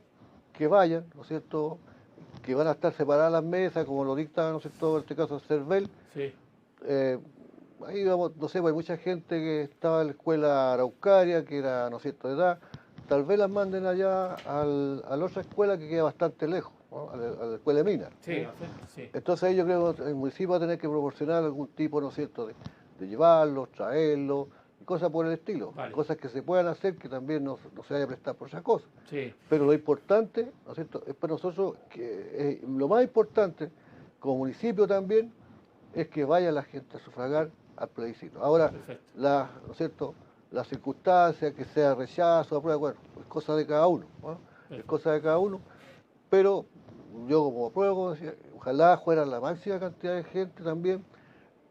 que vayan, ¿no es cierto?, que van a estar separadas las mesas, como lo dicta, ¿no es cierto?, en este caso el CERVEL. Ahí vamos, no sé, hay mucha gente que estaba en la escuela araucaria, que era, ¿no es cierto?, de edad, tal vez las manden allá a la otra escuela que queda bastante lejos, ¿no?, a la escuela de Minas. Entonces ahí yo creo que el municipio va a tener que proporcionar algún tipo, ¿no es cierto?, de llevarlos, traerlos, y cosas por el estilo, cosas que se puedan hacer que también no se vaya a prestar por esas cosas. Pero lo importante, ¿no es cierto?, es para nosotros, que lo más importante, como municipio también, es que vaya la gente a sufragar al plebiscito. Ahora, ¿no es cierto?, las circunstancias, que sea rechazo, aprueba, bueno, es cosa de cada uno, ¿no? Es cosa de cada uno, pero yo como apruebo, como decía, ojalá fuera la máxima cantidad de gente también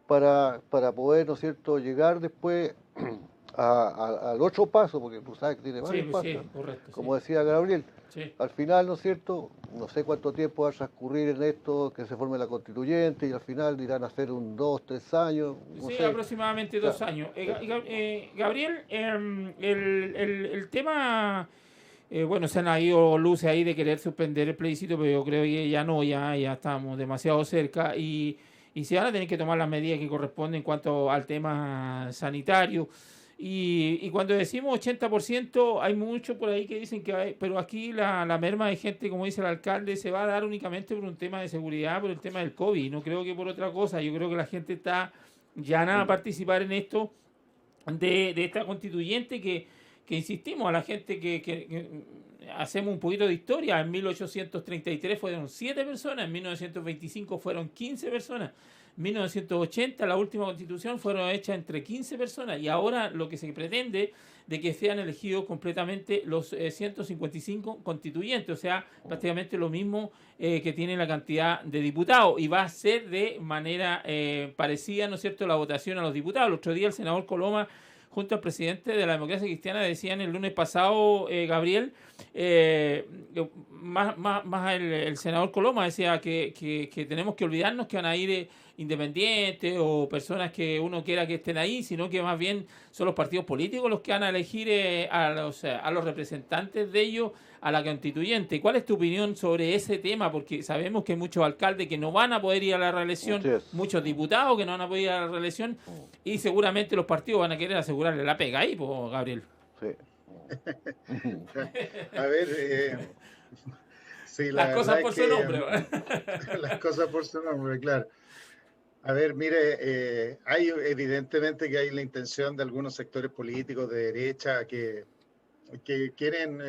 para poder, ¿no es cierto?, llegar después al otro paso, porque tú sabes que tiene varios pasos, como decía Gabriel. Al final, ¿no es cierto?, no sé cuánto tiempo va a transcurrir en esto, que se forme la constituyente, y al final dirán hacer 2, 3 años. No sé. Aproximadamente 2 años. Gabriel, el tema, bueno, se han ido luces ahí de querer suspender el plebiscito, pero yo creo que ya no, ya estamos demasiado cerca, y se van a tener que tomar las medidas que corresponden en cuanto al tema sanitario. Y cuando decimos 80%, hay muchos por ahí que dicen que hay, pero aquí la merma de gente, como dice el alcalde, se va a dar únicamente por un tema de seguridad, por el tema del COVID. No creo que por otra cosa. Yo creo que la gente está llamada a participar en esto de esta constituyente que que insistimos a la gente que hacemos un poquito de historia. En 1833 fueron 7 personas, en 1925 fueron 15 personas, en 1980 la última constitución fueron hechas entre 15 personas, y ahora lo que se pretende de que sean elegidos completamente los 155 constituyentes, o sea, prácticamente lo mismo que tiene la cantidad de diputados, y va a ser de manera parecida, ¿no es cierto?, la votación a los diputados. El otro día el senador Coloma, junto al presidente de la Democracia Cristiana, decían el lunes pasado, Gabriel, más el senador Coloma decía que tenemos que olvidarnos que van a ir independientes o personas que uno quiera que estén ahí, sino que más bien son los partidos políticos los que van a elegir a los representantes de ellos a la constituyente. ¿Cuál es tu opinión sobre ese tema? Porque sabemos que hay muchos alcaldes que no van a poder ir a la reelección, muchos diputados que no van a poder ir a la reelección, y seguramente los partidos van a querer asegurarle la pega ahí, pues, Gabriel. Sí. A ver, sí, las cosas por su nombre. Las cosas por su nombre, claro. A ver, mire, hay evidentemente que hay la intención de algunos sectores políticos de derecha que quieren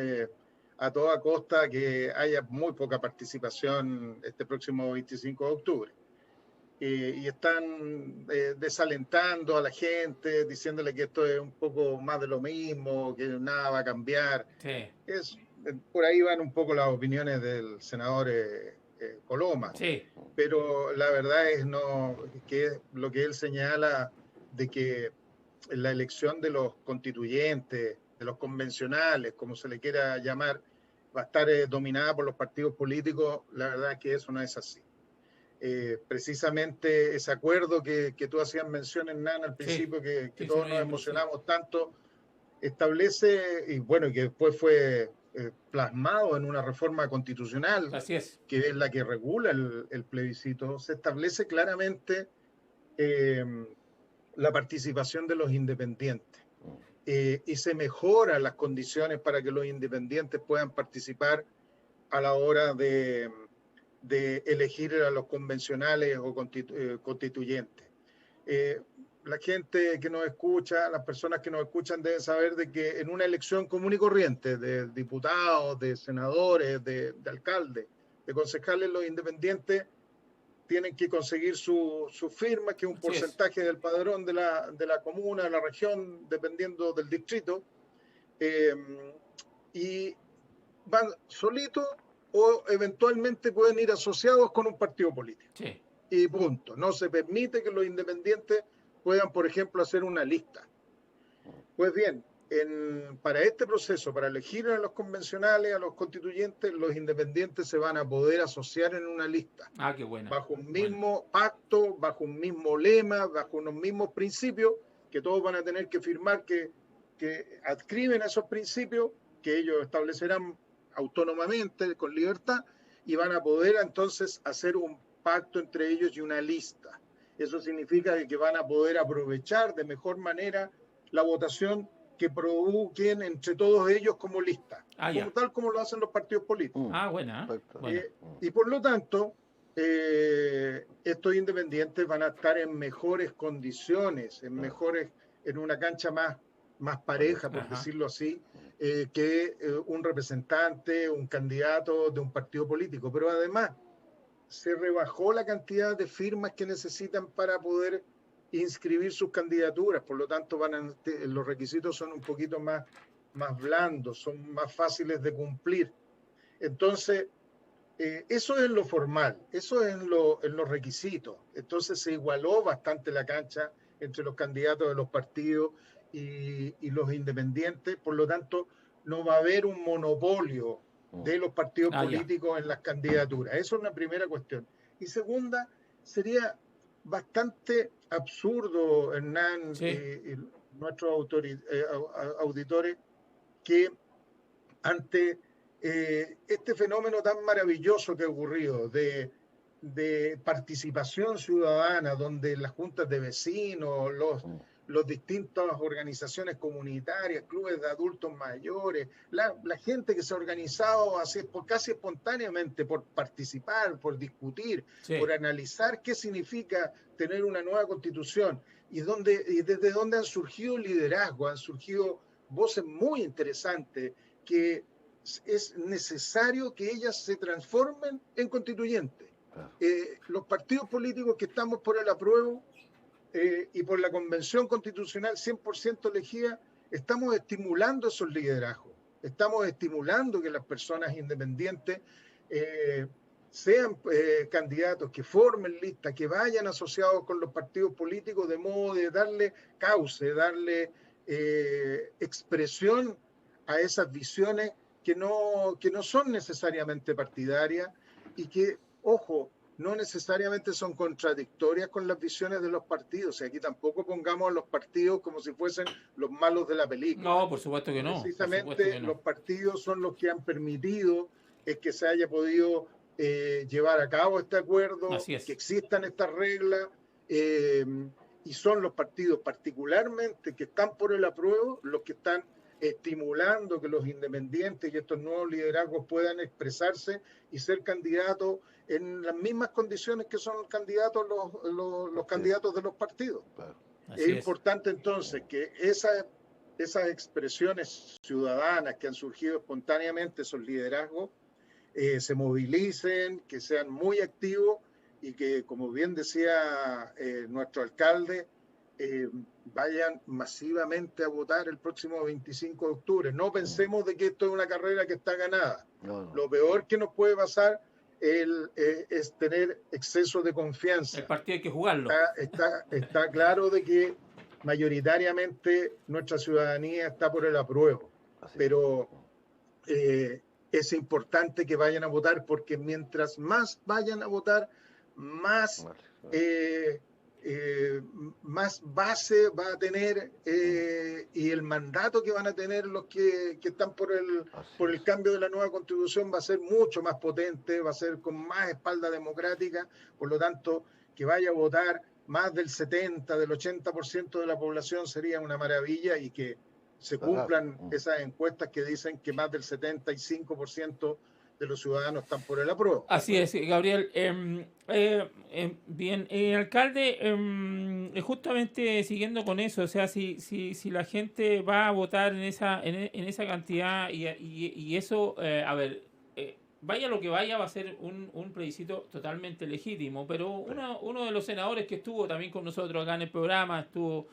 a toda costa que haya muy poca participación este próximo 25 de octubre. Y están desalentando a la gente, diciéndole que esto es un poco más de lo mismo, que nada va a cambiar. Sí. Por ahí van un poco las opiniones del senador Coloma. Sí. Pero la verdad es que lo que él señala de que la elección de los constituyentes, de los convencionales, como se le quiera llamar, va a estar dominada por los partidos políticos. La verdad es que eso no es así. Precisamente ese acuerdo que tú hacías mención, Hernán, al principio, que todos nos emocionamos tanto, establece, y bueno, que después fue plasmado en una reforma constitucional, así es, que es la que regula el plebiscito, se establece claramente la participación de los independientes y se mejoran las condiciones para que los independientes puedan participar a la hora de elegir a los convencionales o constituyentes. La gente que nos escucha, las personas que nos escuchan deben saber de que en una elección común y corriente de diputados, de senadores, de alcaldes, de concejales, los independientes tienen que conseguir su firma, que es un porcentaje del padrón de la comuna, de la región, dependiendo del distrito, y van solitos o eventualmente pueden ir asociados con un partido político. Sí. Y punto. No se permite que los independientes puedan, por ejemplo, hacer una lista. Pues bien, para este proceso, para elegir a los convencionales, a los constituyentes, los independientes se van a poder asociar en una lista. Ah, qué buena. Bajo un mismo pacto, bajo un mismo lema, bajo unos mismos principios, que todos van a tener que firmar que adscriben a esos principios, que ellos establecerán autónomamente, con libertad, y van a poder entonces hacer un pacto entre ellos y una lista. Eso significa que van a poder aprovechar de mejor manera la votación que provoquen entre todos ellos como lista, tal como lo hacen los partidos políticos. Buena. Y por lo tanto, estos independientes van a estar en mejores condiciones, en una cancha más pareja, por decirlo así, que un representante, un candidato de un partido político. Pero además, se rebajó la cantidad de firmas que necesitan para poder inscribir sus candidaturas, por lo tanto los requisitos son un poquito más blandos, son más fáciles de cumplir. Entonces, eso es lo formal, eso es en los requisitos. Entonces se igualó bastante la cancha entre los candidatos de los partidos y los independientes, por lo tanto no va a haber un monopolio de los partidos políticos en las candidaturas. Eso es una primera cuestión. Y segunda, sería bastante absurdo, Hernán, y nuestros auditores, que ante este fenómeno tan maravilloso que ha ocurrido de participación ciudadana, donde las juntas de vecinos, los distintas organizaciones comunitarias, clubes de adultos mayores, la gente que se ha organizado así, casi espontáneamente por participar, por discutir, por analizar qué significa tener una nueva constitución y desde dónde han surgido liderazgos, han surgido voces muy interesantes que es necesario que ellas se transformen en constituyentes. Los partidos políticos que estamos por el apruebo y por la convención constitucional 100% elegida, estamos estimulando esos liderazgos, estamos estimulando que las personas independientes sean candidatos, que formen listas, que vayan asociados con los partidos políticos de modo de darle cauce, darle expresión a esas visiones que no son necesariamente partidarias y que, ojo, no necesariamente son contradictorias con las visiones de los partidos. O sea, aquí tampoco pongamos a los partidos como si fuesen los malos de la película. No, por supuesto que no. Precisamente los partidos son los que han permitido que se haya podido llevar a cabo este acuerdo, que existan estas reglas, y son los partidos particularmente que están por el apruebo los que están estimulando que los independientes y estos nuevos liderazgos puedan expresarse y ser candidatos en las mismas condiciones que son candidatos los candidatos de los partidos. Es importante entonces que esas expresiones ciudadanas que han surgido espontáneamente, esos liderazgos, se movilicen, que sean muy activos y que, como bien decía nuestro alcalde, vayan masivamente a votar el próximo 25 de octubre. No pensemos de que esto es una carrera que está ganada. No. Lo peor que nos puede pasar es tener exceso de confianza. El partido hay que jugarlo. Está claro de que mayoritariamente nuestra ciudadanía está por el apruebo, pero es importante que vayan a votar, porque mientras más vayan a votar, más base va a tener y el mandato que van a tener los que están por el cambio de la nueva constitución va a ser mucho más potente, va a ser con más espalda democrática. Por lo tanto, que vaya a votar más del 70, del 80% de la población sería una maravilla, y que se cumplan esas encuestas que dicen que más del 75% de los ciudadanos están por el apruebo. Así es, Gabriel. Bien, alcalde, justamente siguiendo con eso, o sea, si la gente va a votar en esa cantidad y eso, a ver, vaya lo que vaya, va a ser un plebiscito totalmente legítimo, pero uno de los senadores que estuvo también con nosotros acá en el programa, estuvo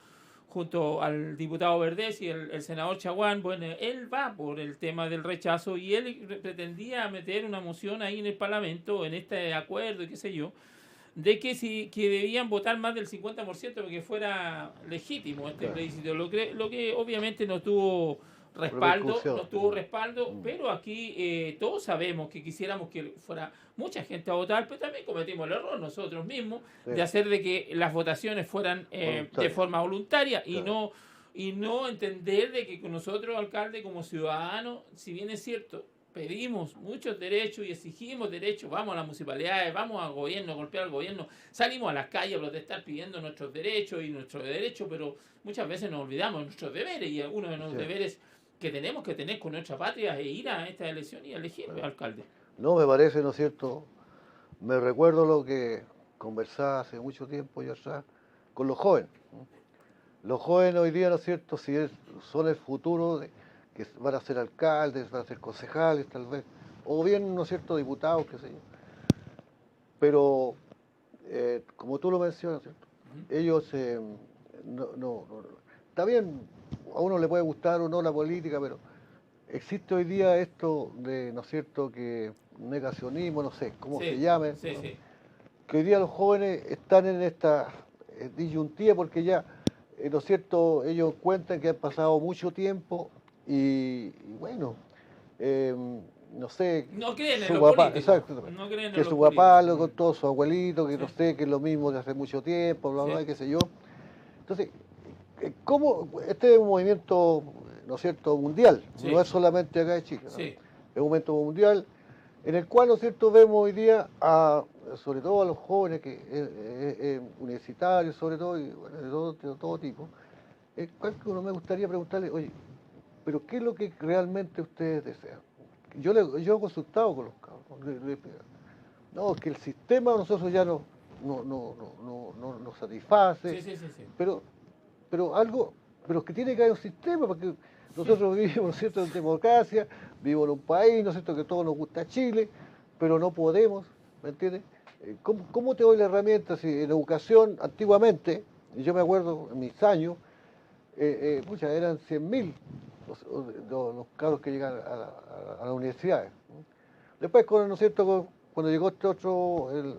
junto al diputado Verdés y el senador Chaguán, bueno, él va por el tema del rechazo y él pretendía meter una moción ahí en el Parlamento, en este acuerdo y qué sé yo, de que debían votar más del 50% para que fuera legítimo este plebiscito, lo que obviamente no tuvo respaldo, pero aquí todos sabemos que quisiéramos que fuera mucha gente a votar, pero también cometimos el error nosotros mismos de hacer de que las votaciones fueran de forma voluntaria y no entender de que nosotros, alcalde, como ciudadanos, si bien es cierto, pedimos muchos derechos y exigimos derechos, vamos a las municipalidades, vamos al gobierno, a golpear al gobierno, salimos a las calles a protestar pidiendo nuestros derechos, pero muchas veces nos olvidamos de nuestros deberes, y algunos de los deberes que tenemos que tener con nuestra patria es ir a esta elección y elegir alcalde. No, me parece, ¿no es cierto? Me recuerdo lo que conversaba hace mucho tiempo yo atrás con los jóvenes. Los jóvenes hoy día, ¿no es cierto?, si son el futuro, que van a ser alcaldes, van a ser concejales tal vez, o bien, ¿no es cierto?, diputados, qué sé yo. Pero, como tú lo mencionas, ¿cierto? Ellos, está bien, a uno le puede gustar o no la política, pero existe hoy día esto de, ¿no es cierto?, que negacionismo, no sé cómo se llame, ¿no? Que hoy día los jóvenes están en esta disyuntiva porque ya, ¿no es cierto?, ellos cuentan que han pasado mucho tiempo y bueno, no sé, no creen en su lo papá, político. exacto, No creen en que lo su político. papá lo contó, su abuelito, que no sé, que es lo mismo de hace mucho tiempo, bla, bla, qué sé yo. Entonces, ¿cómo? Este es un movimiento, ¿no es cierto?, mundial, no es solamente acá de Chile, ¿no? Es un movimiento mundial en el cual, ¿no es cierto?, vemos hoy día sobre todo a los jóvenes universitarios, sobre todo, y bueno, de todo tipo, uno me gustaría preguntarle, oye, pero ¿qué es lo que realmente ustedes desean? Yo he consultado con los cabros, no, que el sistema a nosotros ya no satisface, pero que tiene que haber un sistema, Nosotros vivimos, ¿no es cierto?, en democracia, vivimos en un país, ¿no es cierto?, que todos nos gusta Chile, pero no podemos, ¿me entiendes? ¿Cómo te doy la herramienta si en educación antiguamente, y yo me acuerdo en mis años, eran 100.000 los cabros que llegan a las universidades. Después, ¿no es cierto?, cuando llegó este otro, el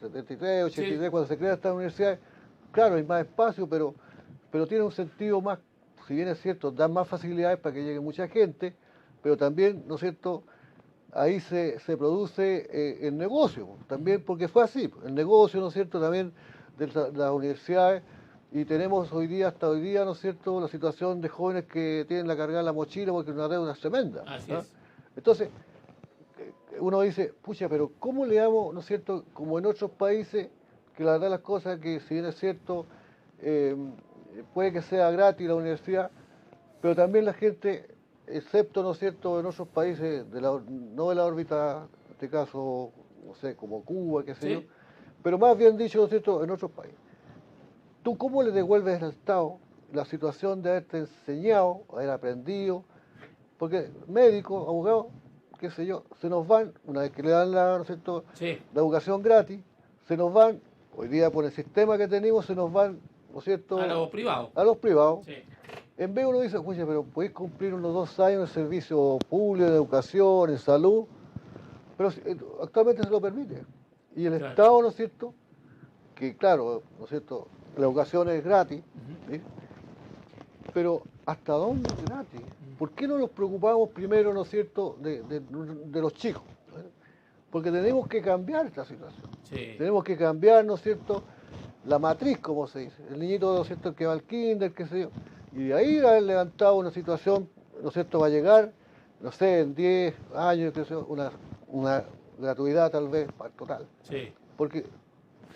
73, 83, sí, cuando se crean estas universidades, claro, hay más espacio, pero tiene un sentido más, si bien es cierto, dan más facilidades para que llegue mucha gente, pero también, ¿no es cierto?, ahí se produce el negocio, también porque fue así, el negocio, ¿no es cierto?, también de las universidades, y tenemos hasta hoy día, ¿no es cierto?, la situación de jóvenes que tienen la cargada en la mochila porque una deuda es tremenda. Así es. Entonces, uno dice, pucha, pero ¿cómo le damos, ¿no es cierto?, como en otros países, que la verdad las cosas que si bien es cierto, puede que sea gratis la universidad, pero también la gente, excepto, ¿no es cierto?, en otros países, no de la órbita, en este caso, no sé, como Cuba, qué sé yo, pero más bien dicho, ¿no es cierto?, en otros países. ¿Tú cómo le devuelves al Estado la situación de haberte enseñado, haber aprendido? Porque médicos, abogados, qué sé yo, se nos van, una vez que le dan ¿no es cierto?, la educación gratis, se nos van, hoy día por el sistema que tenemos, se nos van, ¿no es cierto?, a los privados. A los privados. Sí. En vez uno dice, oye, pero podéis cumplir unos 2 años en servicio público, en educación, en salud, pero actualmente se lo permite. Y el Estado, ¿no es cierto?, que claro, ¿no es cierto?, la educación es gratis, ¿sí?, pero ¿hasta dónde es gratis? ¿Por qué no nos preocupamos primero, ¿no es cierto?, de los chicos? Porque tenemos que cambiar esta situación. Sí. Tenemos que cambiar, ¿no es cierto?, la matriz, como se dice. El niñito, ¿no es cierto?, que va al kinder, qué sé yo. Y de ahí haber levantado una situación, ¿no es cierto?, va a llegar, no sé, en 10 años, qué sé yo, una gratuidad tal vez total. Sí. Porque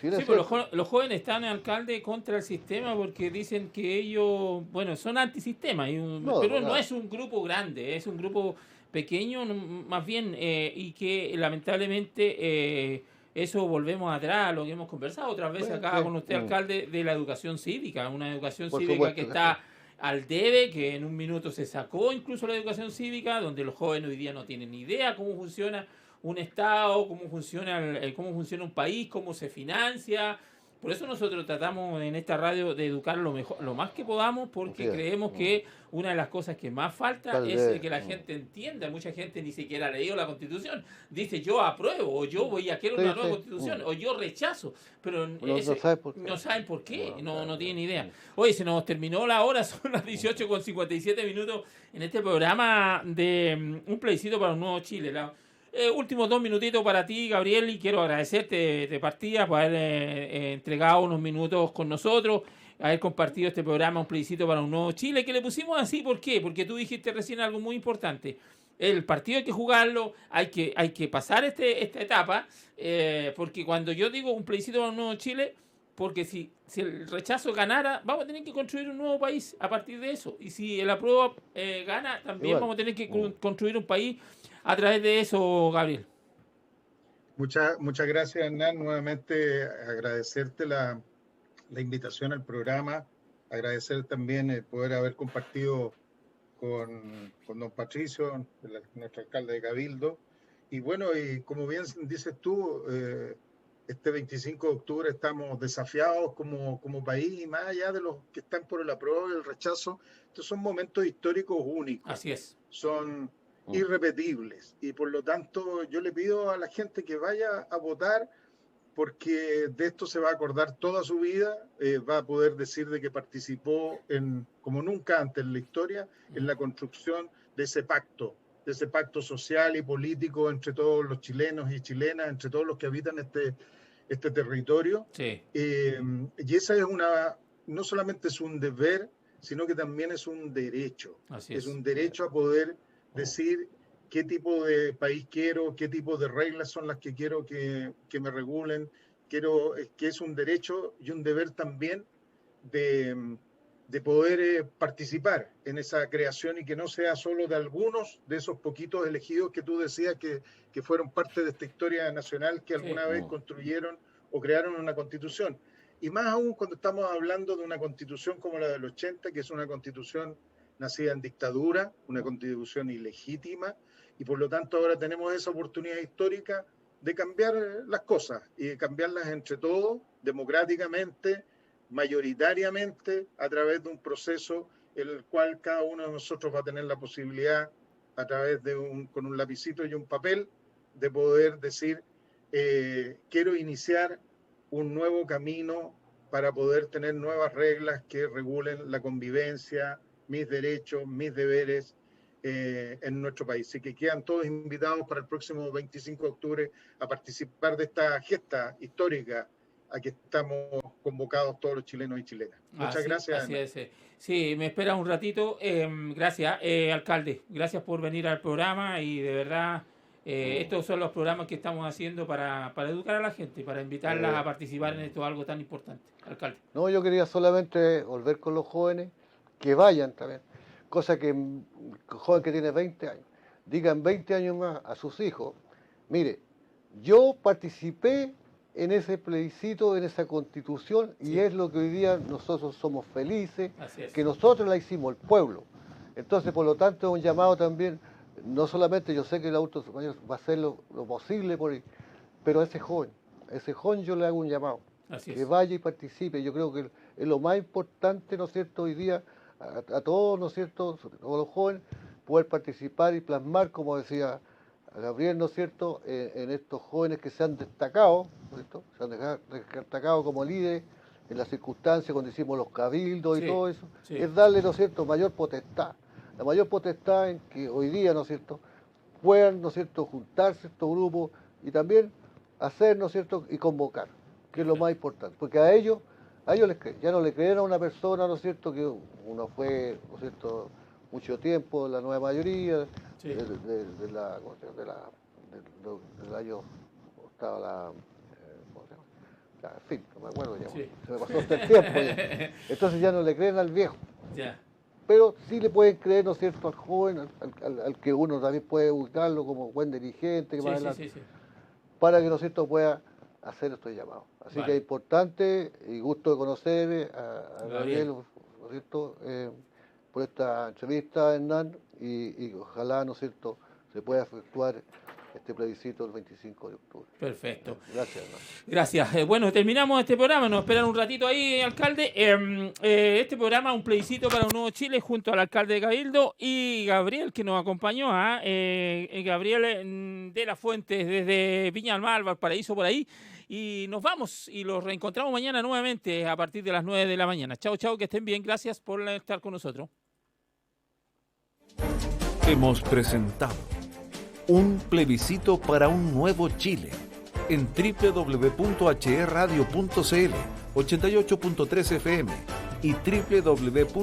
sí, pero los jóvenes están, alcalde, contra el sistema porque dicen que ellos, bueno, son antisistema, pero no es un grupo grande, es un grupo pequeño, más bien, y que lamentablemente eso volvemos atrás, lo que hemos conversado otras veces acá con usted, alcalde, de la educación cívica, una educación cívica que está al debe, que en un minuto se sacó incluso la educación cívica, donde los jóvenes hoy día no tienen ni idea cómo funciona un Estado, cómo funciona un país, cómo se financia. Por eso nosotros tratamos en esta radio de educar lo más que podamos, porque creemos que una de las cosas que más falta es que la gente entienda. Mucha gente ni siquiera ha leído la Constitución. Dice, yo apruebo, o yo voy a querer una nueva Constitución, o yo rechazo. Pero no saben por qué, no tienen idea. Oye, se nos terminó la hora, son las 18:57 minutos en este programa de Un plebiscito para un nuevo Chile. Últimos 2 minutitos para ti, Gabriel, y quiero agradecerte de partida por haber entregado unos minutos con nosotros, haber compartido este programa, Un plebiscito para un nuevo Chile, que le pusimos así, ¿por qué? Porque tú dijiste recién algo muy importante. El partido hay que jugarlo, hay que pasar esta etapa, porque cuando yo digo un plebiscito para un nuevo Chile, porque si el rechazo ganara, vamos a tener que construir un nuevo país a partir de eso. Y si el apruebo gana, también vamos a tener que construir un país a través de eso, Gabriel. Muchas gracias, Hernán. Nuevamente agradecerte la invitación al programa, agradecer también el poder haber compartido con don Patricio, nuestro alcalde de Cabildo. Y bueno, y como bien dices tú, este 25 de octubre estamos desafiados como país, y más allá de los que están por el apruebo y el rechazo, estos son momentos históricos únicos. Así es. Son irrepetibles, y por lo tanto yo le pido a la gente que vaya a votar, porque de esto se va a acordar toda su vida, va a poder decir de que participó como nunca antes en la historia en la construcción de ese pacto social y político entre todos los chilenos y chilenas, entre todos los que habitan este territorio. Sí. Y esa no solamente es un deber, sino que también es un derecho. Es un derecho a poder decir qué tipo de país quiero, qué tipo de reglas son las que quiero que me regulen. Que es un derecho y un deber también de poder participar en esa creación, y que no sea solo de algunos de esos poquitos elegidos que tú decías que fueron parte de esta historia nacional, que alguna vez construyeron o crearon una constitución. Y más aún cuando estamos hablando de una constitución como la del 80, que es una constitución nacida en dictadura, una constitución ilegítima, y por lo tanto ahora tenemos esa oportunidad histórica de cambiar las cosas y de cambiarlas entre todos, democráticamente, mayoritariamente, a través de un proceso en el cual cada uno de nosotros va a tener la posibilidad, a través de con un lapicito y un papel, de poder decir, quiero iniciar un nuevo camino para poder tener nuevas reglas que regulen la convivencia, mis derechos, mis deberes en nuestro país. Así que quedan todos invitados para el próximo 25 de octubre a participar de esta gesta histórica a que estamos convocados todos los chilenos y chilenas. Muchas gracias. Así es. Sí, me espera un ratito. Gracias, alcalde. Gracias por venir al programa y de verdad estos son los programas que estamos haciendo para educar a la gente, para invitarla a participar en esto, algo tan importante. Alcalde. No, yo quería solamente volver con los jóvenes que vayan también. Cosa que un joven que tiene 20 años, digan 20 años más a sus hijos, mire, yo participé en ese plebiscito, en esa constitución, y es lo que hoy día nosotros somos felices, que nosotros la hicimos, el pueblo. Entonces, por lo tanto, es un llamado también, no solamente yo sé que el adulto mayor va a hacer lo posible por ahí, pero a ese joven yo le hago un llamado, que vaya y participe. Yo creo que es lo más importante, ¿no es cierto?, hoy día, a todos, ¿no es cierto?, sobre todo los jóvenes, poder participar y plasmar, como decía Gabriel, ¿no es cierto?, en estos jóvenes que se han destacado, ¿no es cierto?, se han destacado como líderes en las circunstancias cuando hicimos los cabildos y todo eso, es darle, ¿no es cierto?, mayor potestad, la mayor potestad en que hoy día, ¿no es cierto?, puedan, ¿no es cierto?, juntarse estos grupos y también hacer, ¿no es cierto?, y convocar, que es lo más importante, porque a ellos les creen, ya no le creen a una persona, ¿no es cierto?, que uno fue, ¿no es cierto?, mucho tiempo, la nueva mayoría, del año, estaba la, ¿cómo se llama? En fin, no me acuerdo ya, se me pasó hasta el tiempo ya. Entonces ya no le creen al viejo. Pero sí le pueden creer, ¿no es cierto?, al joven, al que uno también puede ubicarlo como buen dirigente, para que, ¿no es cierto?, pueda hacer estos llamados. Así que es importante y gusto de conocer a Gabriel, ¿no es cierto?, por esta entrevista, Hernán, y ojalá, ¿no es cierto?, se pueda efectuar este plebiscito el 25 de octubre. Perfecto. Gracias, Hernán. Gracias. Bueno, terminamos este programa. Nos esperan un ratito ahí, alcalde. Este programa, un plebiscito para un nuevo Chile, junto al alcalde de Cabildo y Gabriel, que nos acompañó. Gabriel de la Fuente, desde Viña del Mar, Valparaíso, por ahí. Y nos vamos y los reencontramos mañana nuevamente a partir de las 9 de la mañana. Chao, chao, que estén bien. Gracias por estar con nosotros. Hemos presentado un plebiscito para un nuevo Chile en www.hrradio.cl, 88.3 FM y www.hetv.cl.